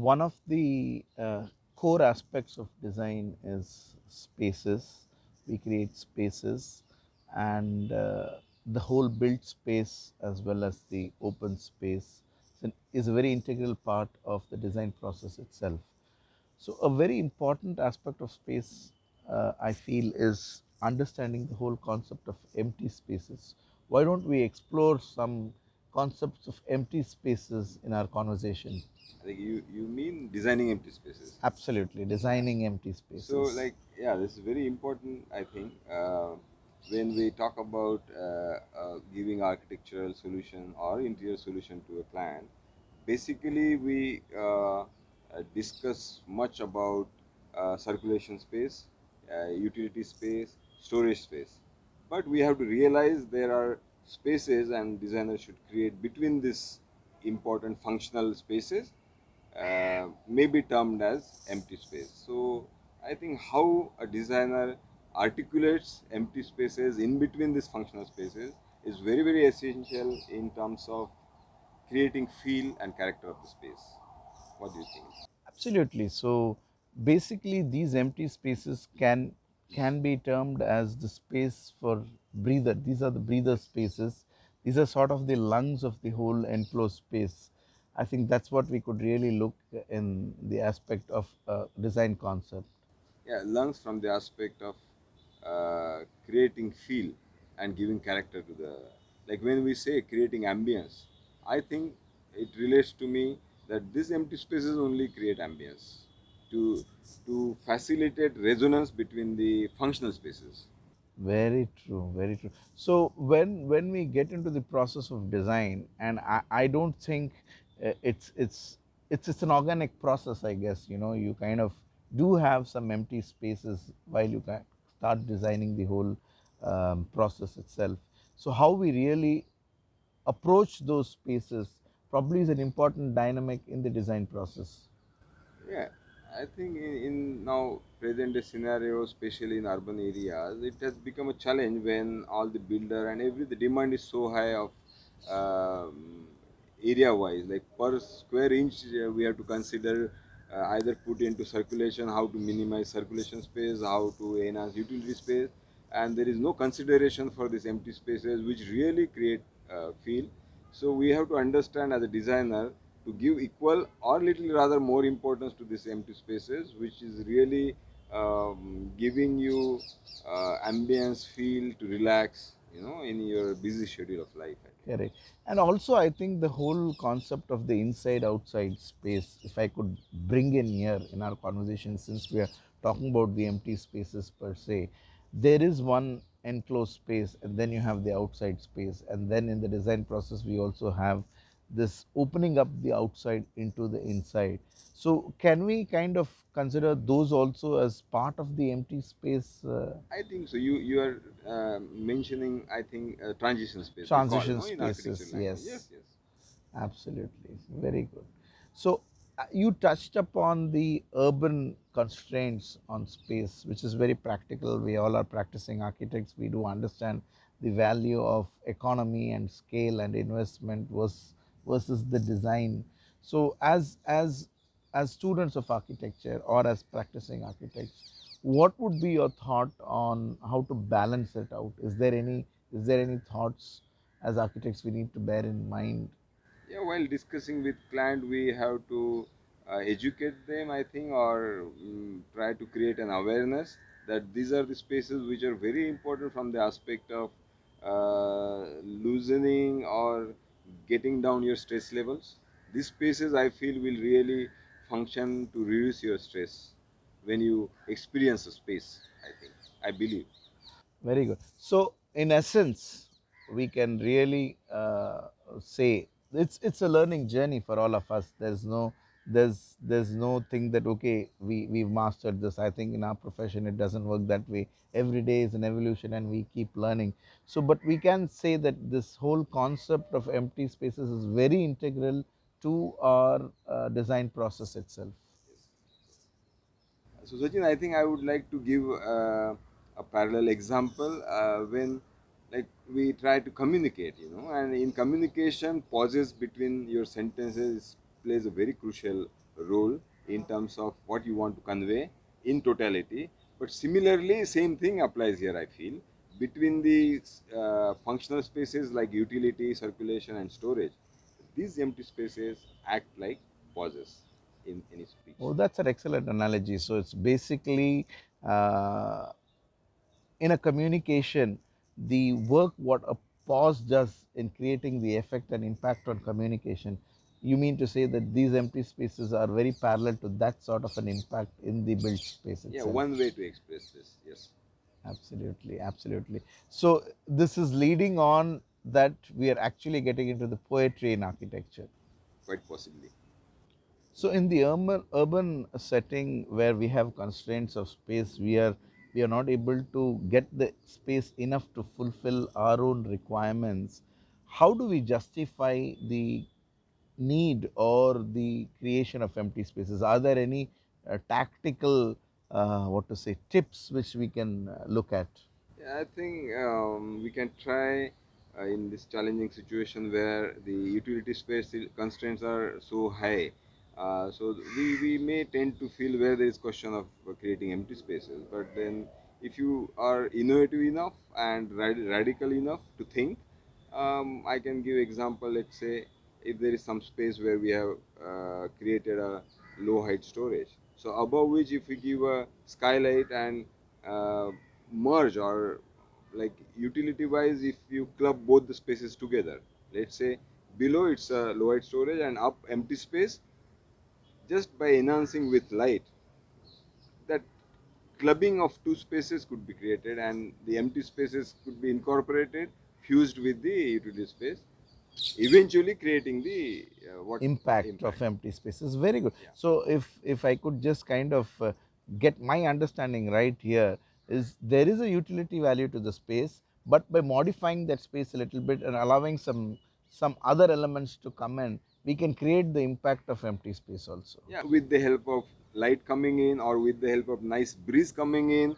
one of the core aspects of design is spaces. We create spaces, and the whole built space as well as the open space is a very integral part of the design process itself. So, a very important aspect of space, I feel, is understanding the whole concept of empty spaces. Why don't we explore some concepts of empty spaces in our conversation? I think you mean designing empty spaces. Absolutely, Yeah. designing empty So, spaces. like, yeah, this is very important, I think, when we talk about giving architectural solution or interior solution to a client. Basically, we discuss much about circulation space, utility space, storage space. But we have to realize there are spaces and designers should create between these important functional spaces, may be termed as empty space. So I think how a designer articulates empty spaces in between these functional spaces is very, very essential in terms of creating feel and character of the space. What do you think? Absolutely. So basically, these empty spaces can be termed as the space for breather. These are the breather spaces. These are sort of the lungs of the whole enclosed space. I think that's what we could really look in the aspect of design concept. Yeah, lungs from the aspect of creating feel and giving character to the, like when we say creating ambience, I think it relates to me that these empty spaces only create ambience to to facilitate resonance between the functional spaces. Very true, very true. So when we get into the process of design, and I don't think it's an organic process. I guess you kind of do have some empty spaces while you can start designing the whole process itself. So how we really approach those spaces probably is an important dynamic in the design process. Yeah, I think in now present day scenario, especially in urban areas, it has become a challenge when all the builder and every the demand is so high of area wise, like per square inch, we have to consider either put into circulation, how to minimize circulation space, how to enhance utility space, and there is no consideration for these empty spaces, which really create feel. So we have to understand as a designer to give equal or little rather more importance to these empty spaces, which is really giving you ambience feel to relax, in your busy schedule of life, I think. Correct. And also, I think the whole concept of the inside outside space, if I could bring in here in our conversation, since we are talking about the empty spaces per se, there is one enclosed space, and then you have the outside space. And then in the design process, we also have this opening up the outside into the inside. So, can we kind of consider those also as part of the empty space I think so. You are mentioning, I think, transition space we call, transition no, in architecture spaces? language. Yes, Yes. yes. Absolutely, very good. So, you touched upon the urban constraints on space, which is very practical. We all are practicing architects. We do understand the value of economy and scale and investment versus the design. So, as students of architecture or as practicing architects, what would be your thought on how to balance it out? Is there any thoughts as architects we need to bear in mind? Yeah, while discussing with client, we have to educate them, I think, or try to create an awareness that these are the spaces which are very important from the aspect of loosening or getting down your stress levels. These spaces, I feel, will really function to reduce your stress when you experience a space, I think, I believe. Very good. So, in essence, we can really say it's a learning journey for all of us. There's no thing that okay we've mastered this. I think in our profession it doesn't work that way. Every day is an evolution, and we keep learning. So, but we can say that this whole concept of empty spaces is very integral to our design process itself. So, Sachin, I think I would like to give a parallel example when, like, we try to communicate, and in communication, pauses between your sentences plays a very crucial role in terms of what you want to convey in totality. But similarly, same thing applies here, I feel. Between the functional spaces like utility, circulation, and storage, these empty spaces act like pauses in any speech. Oh, that's an excellent analogy. So it's basically uh, in a communication, the work what a pause does in creating the effect and impact on communication. You mean to say that these empty spaces are very parallel to that sort of an impact in the built space Yeah, itself? one way to express this, yes, Absolutely, absolutely. So this is leading on that we are actually getting into the poetry in architecture. quite possibly. So in the urban setting where we have constraints of space, we are not able to get the space enough to fulfill our own requirements. How do we justify the need or the creation of empty spaces? Are there any tactical, what to say, tips which we can look at? Yeah, I think we can try in this challenging situation where the utility space constraints are so high. So we may tend to feel where there is question of creating empty spaces. But then if you are innovative enough and radical enough to think, I can give example. Let's say if there is some space where we have created a low height storage. So above which if we give a skylight and uh, merge or like utility wise if you club both the spaces together, let's say below it's a low height storage and up empty space, just by enhancing with light, that clubbing of two spaces could be created and the empty spaces could be incorporated, fused with the utility space, eventually creating the what Impact of impact. empty spaces, very good. Yeah. So if I could just kind of get my understanding right here, is there is a utility value to the space, but by modifying that space a little bit and allowing some other elements to come in, we can create the impact of empty space also. Yeah, with the help of light coming in or with the help of nice breeze coming in,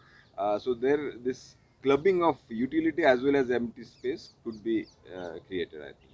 so there this clubbing of utility as well as empty space could be created, I think.